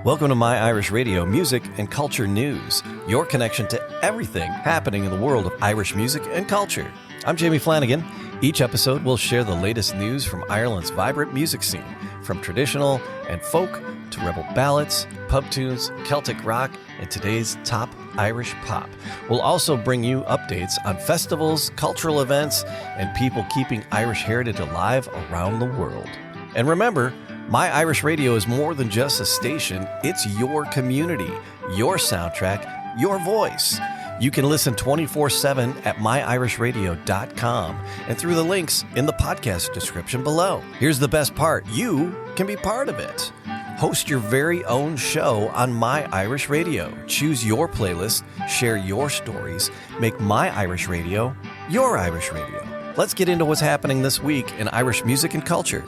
Welcome to My Irish Radio Music and Culture News, your connection to everything happening in the world of Irish music and culture. I'm Jamie Flanagan. Each episode will share the latest news from Ireland's vibrant music scene, from traditional and folk to rebel ballads, pub tunes, Celtic rock, and today's top Irish pop. We'll also bring you updates on festivals, cultural events, and people keeping Irish heritage alive around the world. And remember, My Irish Radio is more than just a station. It's your community, your soundtrack, your voice. You can listen 24/7 at myirishradio.com and through the links in the podcast description below. Here's the best part. You can be part of it. Host your very own show on My Irish Radio. Choose your playlist, share your stories, make My Irish Radio your Irish Radio. Let's get into what's happening this week in Irish music and culture.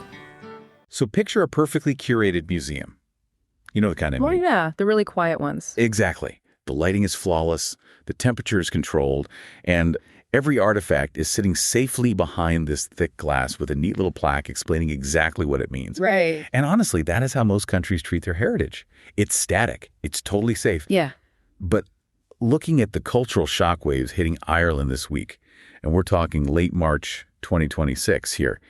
So picture a perfectly curated museum. You know the kind of Oh, yeah, the really quiet ones. Exactly. The lighting is flawless, the temperature is controlled, and every artifact is sitting safely behind this thick glass with a neat little plaque explaining exactly what it means. Right. And honestly, that is how most countries treat their heritage. It's static. It's totally safe. Yeah. But looking at the cultural shockwaves hitting Ireland this week, and we're talking late March 2026 here,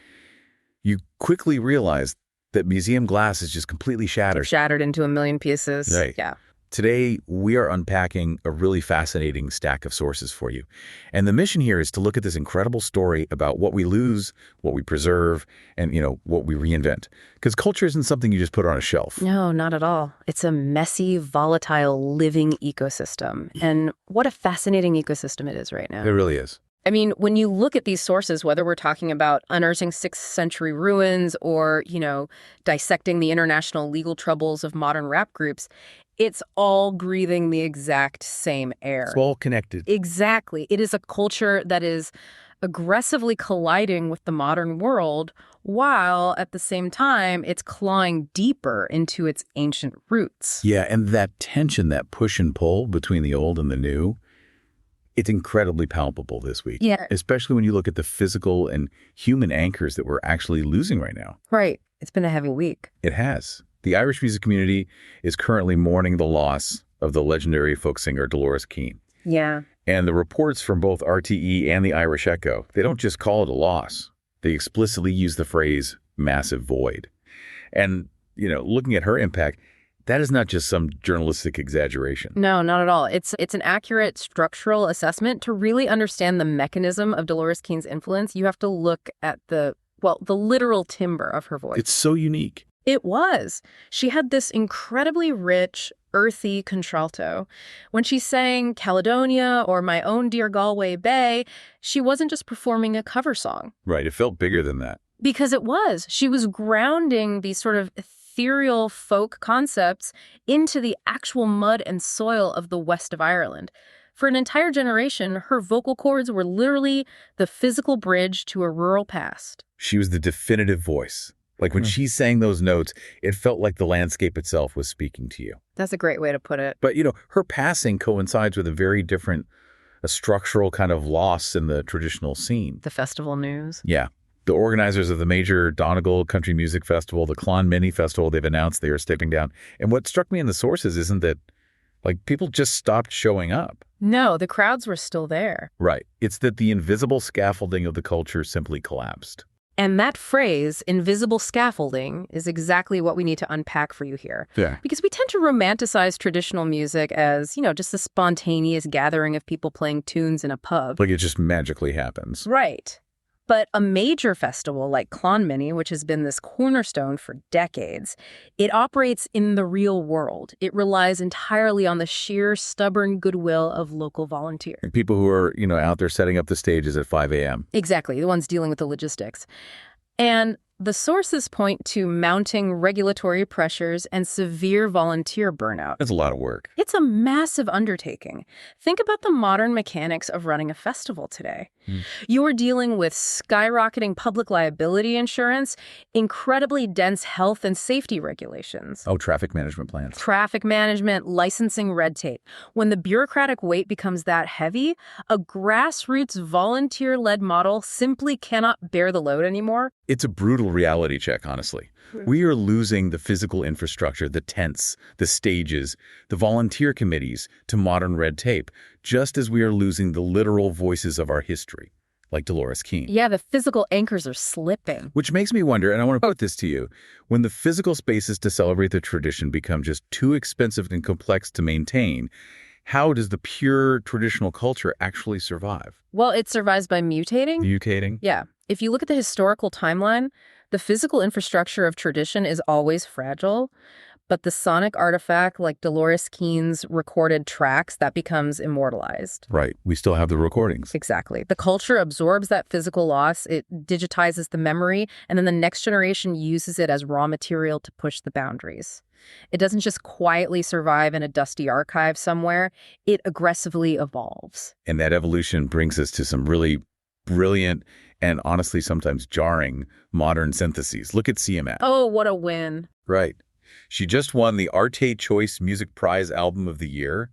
you quickly realize that museum glass is just completely shattered. Shattered into a million pieces. Right. Yeah. Today, we are unpacking a really fascinating stack of sources for you. And the mission here is to look at this incredible story about what we lose, what we preserve, and, what we reinvent. Because culture isn't something you just put on a shelf. No, not at all. It's a messy, volatile, living ecosystem. And what a fascinating ecosystem it is right now. It really is. I mean, when you look at these sources, whether we're talking about unearthing 6th century ruins or, dissecting the international legal troubles of modern rap groups, it's all breathing the exact same air. It's all connected. Exactly. It is a culture that is aggressively colliding with the modern world, while at the same time, it's clawing deeper into its ancient roots. Yeah, and that tension, that push and pull between the old and the new, it's incredibly palpable this week. Yeah. Especially when you look at the physical and human anchors that we're actually losing right now. Right. It's been a heavy week. It has. The Irish music community is currently mourning the loss of the legendary folk singer Dolores Keane. Yeah. And the reports from both RTE and the Irish Echo, they don't just call it a loss. They explicitly use the phrase massive void. And, looking at her impact, that is not just some journalistic exaggeration. No, not at all. It's an accurate structural assessment. To really understand the mechanism of Dolores Keane's influence, you have to look at the literal timbre of her voice. It's so unique. It was. She had this incredibly rich, earthy contralto. When she sang Caledonia or My Own Dear Galway Bay, she wasn't just performing a cover song. Right. It felt bigger than that. Because it was. She was grounding these sort of ethereal folk concepts into the actual mud and soil of the west of Ireland. For an entire generation, her vocal cords were literally the physical bridge to a rural past. She was the definitive voice. Like when she sang those notes, it felt like the landscape itself was speaking to you. That's a great way to put it. But, her passing coincides with a very different, a structural kind of loss in the traditional scene. The festival news. Yeah. The organizers of the major Donegal Country Music Festival, the Clonmany Festival, they've announced they are stepping down. And what struck me in the sources isn't that, people just stopped showing up. No, the crowds were still there. Right. It's that the invisible scaffolding of the culture simply collapsed. And that phrase, invisible scaffolding, is exactly what we need to unpack for you here. Yeah. Because we tend to romanticize traditional music as, just a spontaneous gathering of people playing tunes in a pub. Like it just magically happens. Right. But a major festival like Clonmany, which has been this cornerstone for decades, it operates in the real world. It relies entirely on the sheer, stubborn goodwill of local volunteers. And people who are, out there setting up the stages at 5 a.m. Exactly, the ones dealing with the logistics. And the sources point to mounting regulatory pressures and severe volunteer burnout. That's a lot of work. It's a massive undertaking. Think about the modern mechanics of running a festival today. You're dealing with skyrocketing public liability insurance, incredibly dense health and safety regulations. Oh, traffic management plans. Traffic management, licensing, red tape. When the bureaucratic weight becomes that heavy, a grassroots volunteer-led model simply cannot bear the load anymore. It's a brutal brutal reality check, honestly. We are losing the physical infrastructure, the tents, the stages, the volunteer committees to modern red tape, just as we are losing the literal voices of our history, like Dolores Keane. Yeah, the physical anchors are slipping. Which makes me wonder, and I want to put this to you, when the physical spaces to celebrate the tradition become just too expensive and complex to maintain, how does the pure traditional culture actually survive? Well, it survives by mutating. Mutating? Yeah. If you look at the historical timeline, the physical infrastructure of tradition is always fragile, but the sonic artifact like Dolores Keane's recorded tracks, that becomes immortalized. Right. We still have the recordings. Exactly. The culture absorbs that physical loss, it digitizes the memory, and then the next generation uses it as raw material to push the boundaries. It doesn't just quietly survive in a dusty archive somewhere, it aggressively evolves. And that evolution brings us to some really brilliant and honestly sometimes jarring modern syntheses. Look at CMAT. Oh, what a win. Right. She just won the Arte Choice Music Prize Album of the Year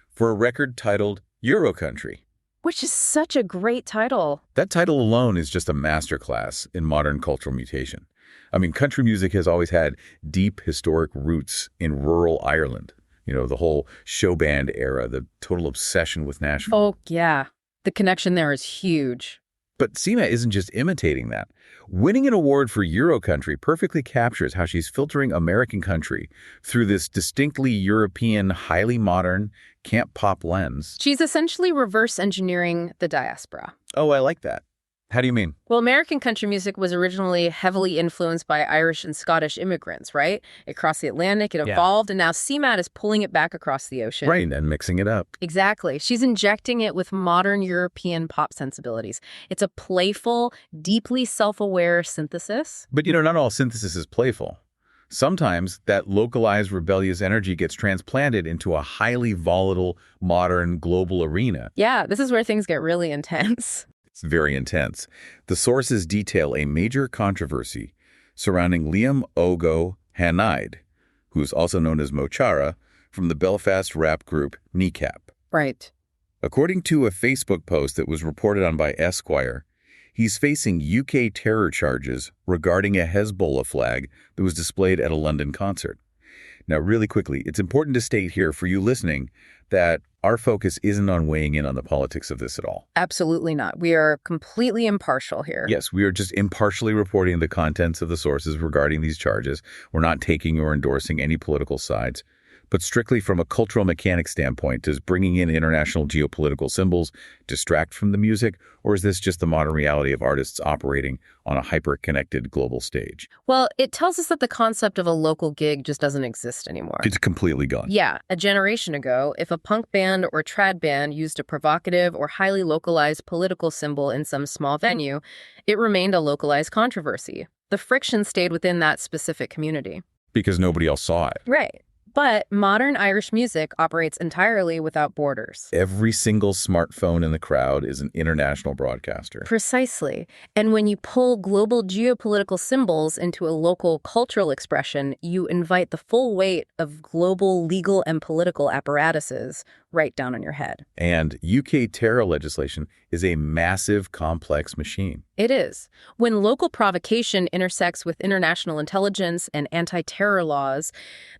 for a record titled Euro Country. Which is such a great title. That title alone is just a masterclass in modern cultural mutation. I mean, country music has always had deep historic roots in rural Ireland. You know, the whole show band era, the total obsession with Nashville. Oh, yeah. The connection there is huge. But CMAT isn't just imitating that. Winning an award for Euro Country perfectly captures how she's filtering American country through this distinctly European, highly modern, camp pop lens. She's essentially reverse engineering the diaspora. Oh, I like that. How do you mean? Well, American country music was originally heavily influenced by Irish and Scottish immigrants, right? It crossed the Atlantic, it evolved, and now CMAT is pulling it back across the ocean. Right, and mixing it up. Exactly. She's injecting it with modern European pop sensibilities. It's a playful, deeply self-aware synthesis. But, not all synthesis is playful. Sometimes that localized rebellious energy gets transplanted into a highly volatile, modern, global arena. Yeah, this is where things get really intense. It's very intense. The sources detail a major controversy surrounding Liam Ogo Hanide, who's also known as Mochara, from the Belfast rap group Kneecap. Right. According to a Facebook post that was reported on by Esquire, he's facing UK terror charges regarding a Hezbollah flag that was displayed at a London concert. Now, really quickly, it's important to state here for you listening that our focus isn't on weighing in on the politics of this at all. Absolutely not. We are completely impartial here. Yes, we are just impartially reporting the contents of the sources regarding these charges. We're not taking or endorsing any political sides. But strictly from a cultural mechanics standpoint, does bringing in international geopolitical symbols distract from the music, or is this just the modern reality of artists operating on a hyper-connected global stage? Well, it tells us that the concept of a local gig just doesn't exist anymore. It's completely gone. Yeah, a generation ago, if a punk band or trad band used a provocative or highly localized political symbol in some small venue, it remained a localized controversy. The friction stayed within that specific community. Because nobody else saw it. Right. But modern Irish music operates entirely without borders. Every single smartphone in the crowd is an international broadcaster. Precisely. And when you pull global geopolitical symbols into a local cultural expression, you invite the full weight of global legal and political apparatuses right down on your head. And UK terror legislation is a massive, complex machine. It is. When local provocation intersects with international intelligence and anti-terror laws,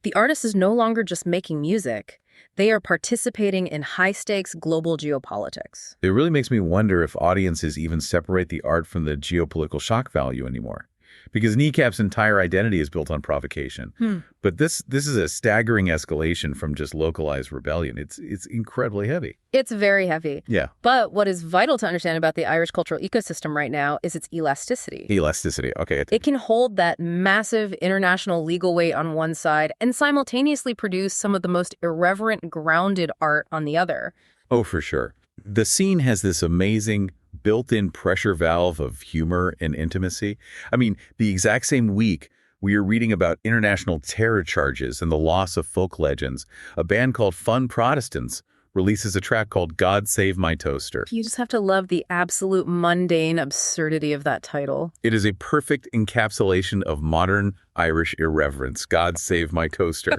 the artist is no longer just making music. They are participating in high-stakes global geopolitics. It really makes me wonder if audiences even separate the art from the geopolitical shock value anymore. Because Kneecap's entire identity is built on provocation. But this is a staggering escalation from just localized rebellion. It's incredibly heavy. It's very heavy. Yeah. But what is vital to understand about the Irish cultural ecosystem right now is its elasticity. Elasticity. Okay. It can hold that massive international legal weight on one side and simultaneously produce some of the most irreverent, grounded art on the other. Oh, for sure. The scene has this amazing built-in pressure valve of humor and intimacy. I mean, the exact same week we are reading about international terror charges and the loss of folk legends, a band called Fun Protestants releases a track called God Save My Toaster. You just have to love the absolute mundane absurdity of that title. It is a perfect encapsulation of modern Irish irreverence, God Save My Toaster.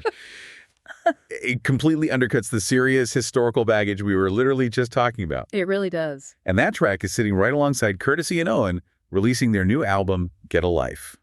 It completely undercuts the serious historical baggage we were literally just talking about. It really does. And that track is sitting right alongside Courtesy and Owen releasing their new album, Get a Life.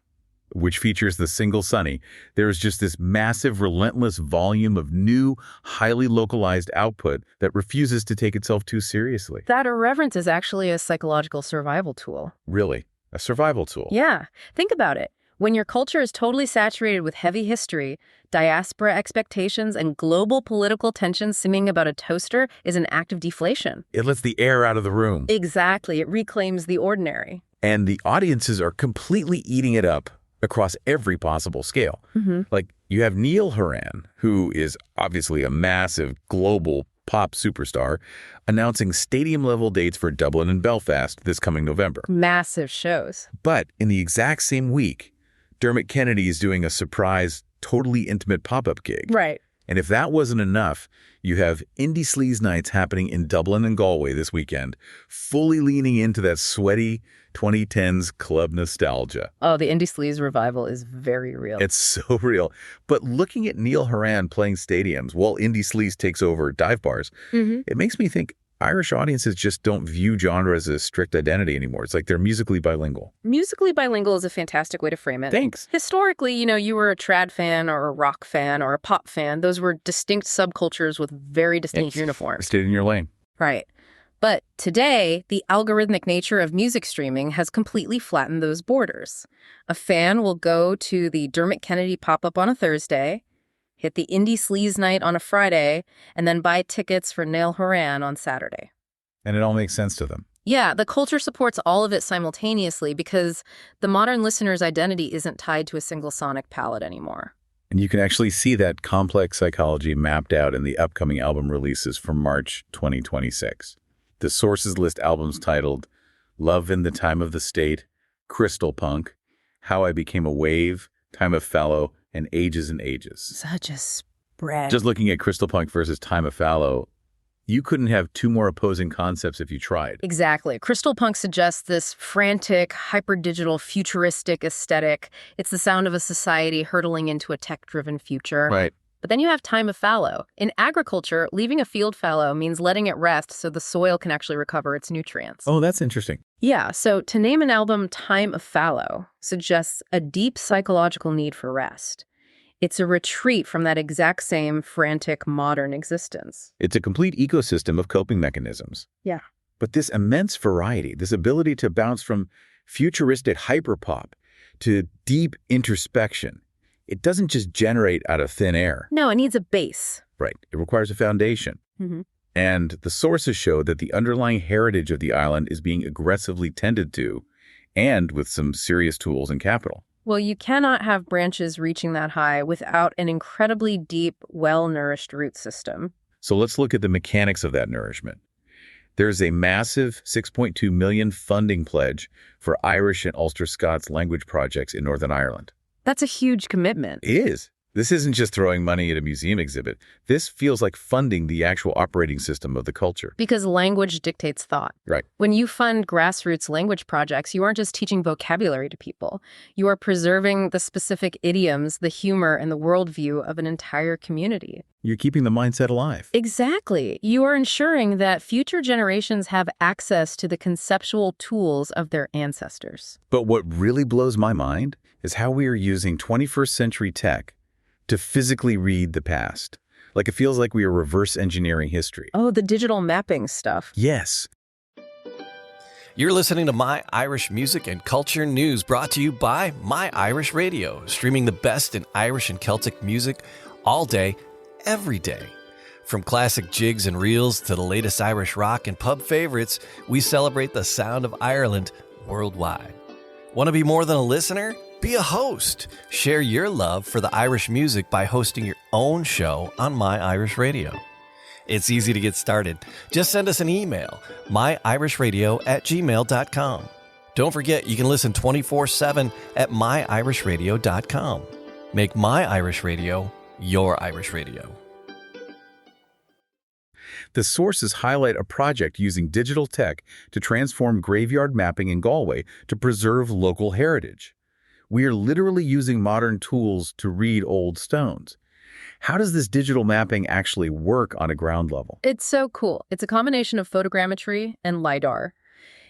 which features the single Sunny, there is just this massive, relentless volume of new, highly localized output that refuses to take itself too seriously. That irreverence is actually a psychological survival tool. Really? A survival tool? Yeah. Think about it. When your culture is totally saturated with heavy history, diaspora expectations, and global political tensions simming about a toaster is an act of deflation. It lets the air out of the room. Exactly. It reclaims the ordinary. And the audiences are completely eating it up across every possible scale. Like, you have Neil Horan, who is obviously a massive global pop superstar, announcing stadium-level dates for Dublin and Belfast this coming November. Massive shows. But in the exact same week, Dermot Kennedy is doing a surprise, totally intimate pop-up gig. Right. And if that wasn't enough, you have Indie Sleaze Nights happening in Dublin and Galway this weekend, fully leaning into that sweaty 2010s club nostalgia. Oh, the Indie Sleaze revival is very real. It's so real. But looking at Neil Horan playing stadiums while Indie Sleaze takes over dive bars, it makes me think Irish audiences just don't view genre as a strict identity anymore. It's like they're musically bilingual. Musically bilingual is a fantastic way to frame it. Thanks. Historically, you were a trad fan or a rock fan or a pop fan. Those were distinct subcultures with very distinct uniforms. Stay in your lane. Right. But today, the algorithmic nature of music streaming has completely flattened those borders. A fan will go to the Dermot Kennedy pop-up on a Thursday, hit the Indie Sleaze Night on a Friday, and then buy tickets for Neil Horan on Saturday. And it all makes sense to them. Yeah, the culture supports all of it simultaneously because the modern listener's identity isn't tied to a single sonic palette anymore. And you can actually see that complex psychology mapped out in the upcoming album releases for March 2026. The sources list albums titled Love in the Time of the State, Crystal Punk, How I Became a Wave, Time of Fallow, and Ages and Ages. Such a spread. Just looking at Crystal Punk versus Time of Fallow, you couldn't have two more opposing concepts if you tried. Exactly. Crystal Punk suggests this frantic, hyper-digital, futuristic aesthetic. It's the sound of a society hurtling into a tech-driven future. Right. But then you have Time of Fallow. In agriculture, leaving a field fallow means letting it rest so the soil can actually recover its nutrients. Oh, that's interesting. Yeah, so to name an album Time of Fallow suggests a deep psychological need for rest. It's a retreat from that exact same frantic modern existence. It's a complete ecosystem of coping mechanisms. Yeah. But this immense variety, this ability to bounce from futuristic hyperpop to deep introspection, it doesn't just generate out of thin air. No, it needs a base. Right. It requires a foundation. And the sources show that the underlying heritage of the island is being aggressively tended to, and with some serious tools and capital. Well, you cannot have branches reaching that high without an incredibly deep, well-nourished root system. So let's look at the mechanics of that nourishment. There's a massive $6.2 million funding pledge for Irish and Ulster Scots language projects in Northern Ireland. That's a huge commitment. It is. This isn't just throwing money at a museum exhibit. This feels like funding the actual operating system of the culture. Because language dictates thought. Right. When you fund grassroots language projects, you aren't just teaching vocabulary to people. You are preserving the specific idioms, the humor, and the worldview of an entire community. You're keeping the mindset alive. Exactly. You are ensuring that future generations have access to the conceptual tools of their ancestors. But what really blows my mind is how we are using 21st century tech to physically read the past. Like, it feels like we are reverse engineering history. Oh, the digital mapping stuff. Yes. You're listening to My Irish Music and Culture News, brought to you by My Irish Radio, streaming the best in Irish and Celtic music all day, every day. From classic jigs and reels to the latest Irish rock and pub favorites, we celebrate the sound of Ireland worldwide. Want to be more than a listener? Be a host. Share your love for the Irish music by hosting your own show on My Irish Radio. It's easy to get started. Just send us an email, myirishradio@gmail.com. Don't forget, you can listen 24/7 at myirishradio.com. Make My Irish Radio your Irish Radio. The sources highlight a project using digital tech to transform graveyard mapping in Galway to preserve local heritage. We are literally using modern tools to read old stones. How does this digital mapping actually work on a ground level? It's so cool. It's a combination of photogrammetry and LiDAR.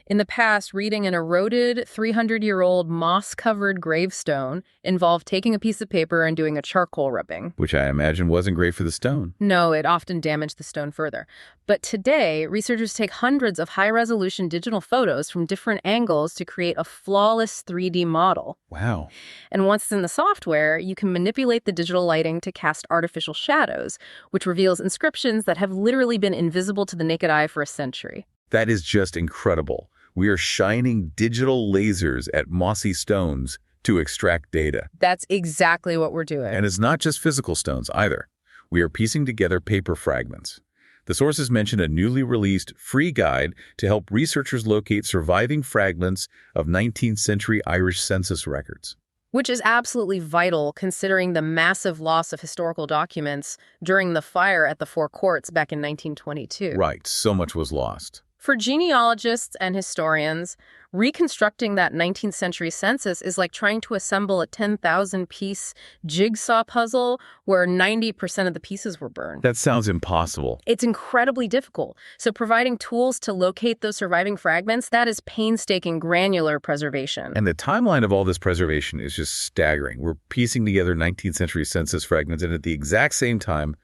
In the past, reading an eroded 300-year-old moss-covered gravestone involved taking a piece of paper and doing a charcoal rubbing. Which I imagine wasn't great for the stone. No, it often damaged the stone further. But today, researchers take hundreds of high-resolution digital photos from different angles to create a flawless 3D model. Wow. And once it's in the software, you can manipulate the digital lighting to cast artificial shadows, which reveals inscriptions that have literally been invisible to the naked eye for a century. That is just incredible. We are shining digital lasers at mossy stones to extract data. That's exactly what we're doing. And it's not just physical stones either. We are piecing together paper fragments. The sources mention a newly released free guide to help researchers locate surviving fragments of 19th century Irish census records. Which is absolutely vital considering the massive loss of historical documents during the fire at the Four Courts back in 1922. Right, so much was lost. For genealogists and historians, reconstructing that 19th century census is like trying to assemble a 10,000-piece jigsaw puzzle where 90% of the pieces were burned. That sounds impossible. It's incredibly difficult. So providing tools to locate those surviving fragments, that is painstaking, granular preservation. And the timeline of all this preservation is just staggering. We're piecing together 19th century census fragments, and at the exact same time,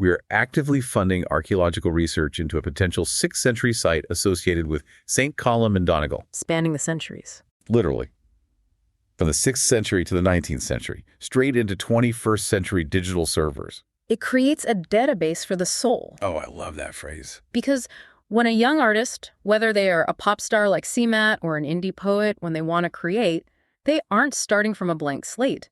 we are actively funding archaeological research into a potential 6th century site associated with St. Columb in Donegal. Spanning the centuries. Literally. From the 6th century to the 19th century, straight into 21st century digital servers. It creates a database for the soul. Oh, I love that phrase. Because when a young artist, whether they are a pop star like CMAT or an indie poet, when they want to create, they aren't starting from a blank slate.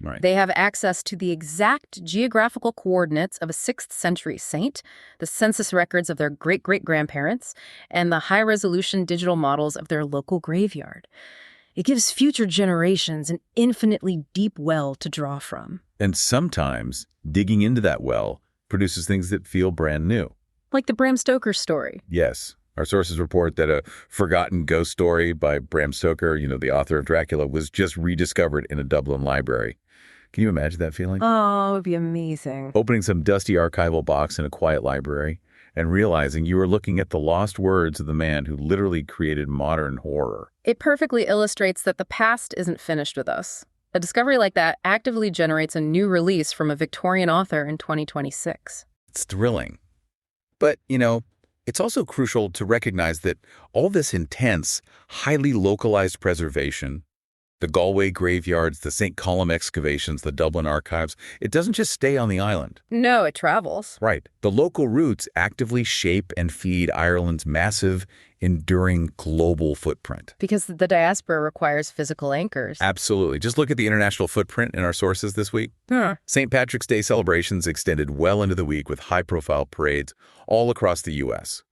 Right. They have access to the exact geographical coordinates of a 6th century saint, the census records of their great-great-grandparents, and the high-resolution digital models of their local graveyard. It gives future generations an infinitely deep well to draw from. And sometimes digging into that well produces things that feel brand new. Like the Bram Stoker story. Yes. Our sources report that a forgotten ghost story by Bram Stoker, the author of Dracula, was just rediscovered in a Dublin library. Can you imagine that feeling? Oh, it would be amazing. Opening some dusty archival box in a quiet library and realizing you were looking at the lost words of the man who literally created modern horror. It perfectly illustrates that the past isn't finished with us. A discovery like that actively generates a new release from a Victorian author in 2026. It's thrilling. But, it's also crucial to recognize that all this intense, highly localized preservation, the Galway graveyards, the St. Columb excavations, the Dublin archives, it doesn't just stay on the island. No, it travels. Right. The local roots actively shape and feed Ireland's massive, enduring global footprint. Because the diaspora requires physical anchors. Absolutely. Just look at the international footprint in our sources this week. St. Patrick's Day celebrations extended well into the week with high-profile parades all across the U.S.,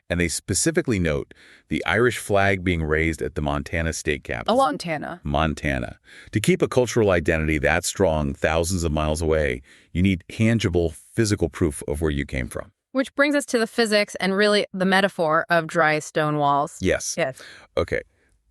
and they specifically note the Irish flag being raised at the Montana state capital. Montana. To keep a cultural identity that strong thousands of miles away, you need tangible, physical proof of where you came from. Which brings us to the physics and really the metaphor of dry stone walls. Yes. Okay.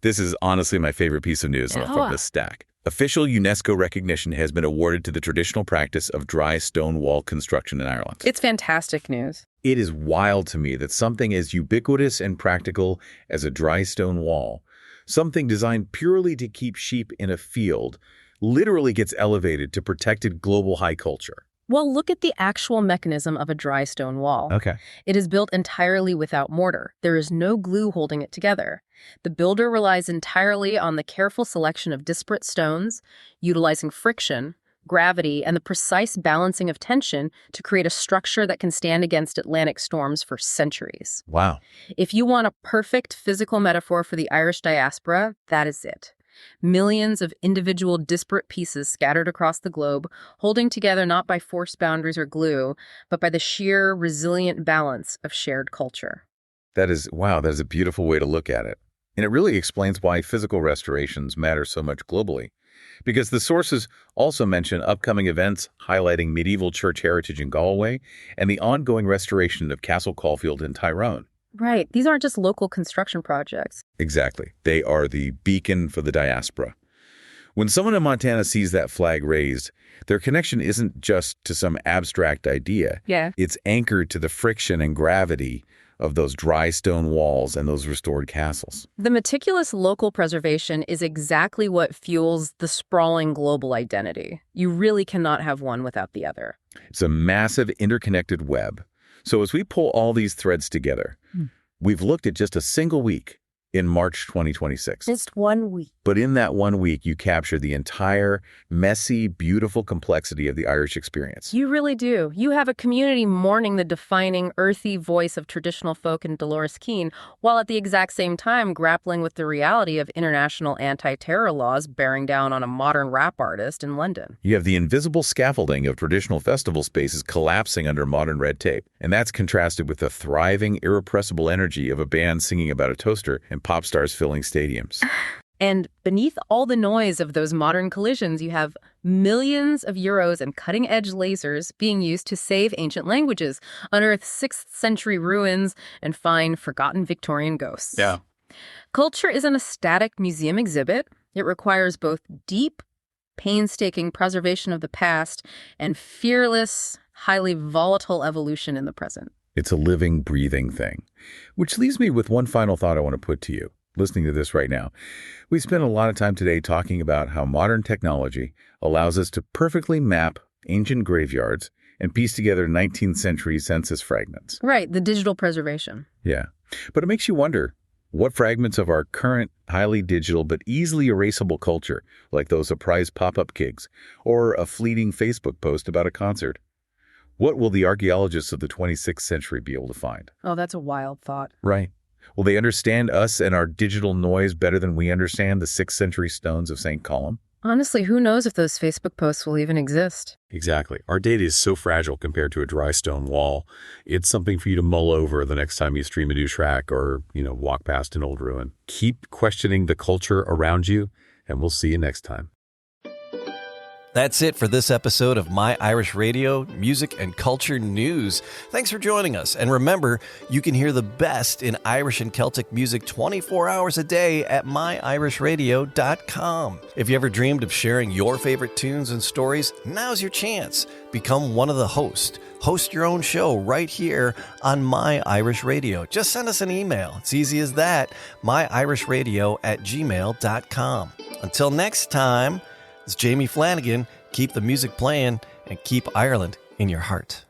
This is honestly my favorite piece of news from this stack. Official UNESCO recognition has been awarded to the traditional practice of dry stone wall construction in Ireland. It's fantastic news. It is wild to me that something as ubiquitous and practical as a dry stone wall, something designed purely to keep sheep in a field, literally gets elevated to protected global high culture. Well, look at the actual mechanism of a dry stone wall. Okay. It is built entirely without mortar. There is no glue holding it together. The builder relies entirely on the careful selection of disparate stones, utilizing friction, gravity, and the precise balancing of tension to create a structure that can stand against Atlantic storms for centuries. Wow. If you want a perfect physical metaphor for the Irish diaspora, that is it. Millions of individual disparate pieces scattered across the globe, holding together not by forced boundaries or glue, but by the sheer resilient balance of shared culture. That is a beautiful way to look at it. And it really explains why physical restorations matter so much globally. Because the sources also mention upcoming events highlighting medieval church heritage in Galway and the ongoing restoration of Castle Caulfield in Tyrone. Right. These aren't just local construction projects. Exactly. They are the beacon for the diaspora. When someone in Montana sees that flag raised, their connection isn't just to some abstract idea. Yeah. It's anchored to the friction and gravity of those dry stone walls and those restored castles. The meticulous local preservation is exactly what fuels the sprawling global identity. You really cannot have one without the other. It's a massive interconnected web. So as we pull all these threads together, we've looked at just a single week in March 2026. Just 1 week. But in that 1 week, you capture the entire messy, beautiful complexity of the Irish experience. You really do. You have a community mourning the defining, earthy voice of traditional folk in Dolores Keane, while at the exact same time grappling with the reality of international anti-terror laws bearing down on a modern rap artist in London. You have the invisible scaffolding of traditional festival spaces collapsing under modern red tape. And that's contrasted with the thriving, irrepressible energy of a band singing about a toaster and pop stars filling stadiums. And beneath all the noise of those modern collisions, you have millions of euros and cutting-edge lasers being used to save ancient languages, unearth 6th century ruins, and find forgotten Victorian ghosts. Yeah. Culture isn't a static museum exhibit. It requires both deep, painstaking preservation of the past and fearless, highly volatile evolution in the present. It's a living, breathing thing. Which leaves me with one final thought I want to put to you, listening to this right now. We spent a lot of time today talking about how modern technology allows us to perfectly map ancient graveyards and piece together 19th century census fragments. Right, the digital preservation. Yeah. But it makes you wonder, what fragments of our current highly digital but easily erasable culture, like those surprise pop-up gigs or a fleeting Facebook post about a concert, what will the archaeologists of the 26th century be able to find? Oh, that's a wild thought. Right. Will they understand us and our digital noise better than we understand the 6th century stones of St. Column? Honestly, who knows if those Facebook posts will even exist? Exactly. Our data is so fragile compared to a dry stone wall. It's something for you to mull over the next time you stream a new track or, walk past an old ruin. Keep questioning the culture around you, and we'll see you next time. That's it for this episode of My Irish Radio, Music and Culture News. Thanks for joining us. And remember, you can hear the best in Irish and Celtic music 24 hours a day at myirishradio.com. If you ever dreamed of sharing your favorite tunes and stories, now's your chance. Become one of the hosts. Host your own show right here on My Irish Radio. Just send us an email. It's easy as that. myirishradio@gmail.com. Until next time, it's Jamie Flanagan. Keep the music playing and keep Ireland in your heart.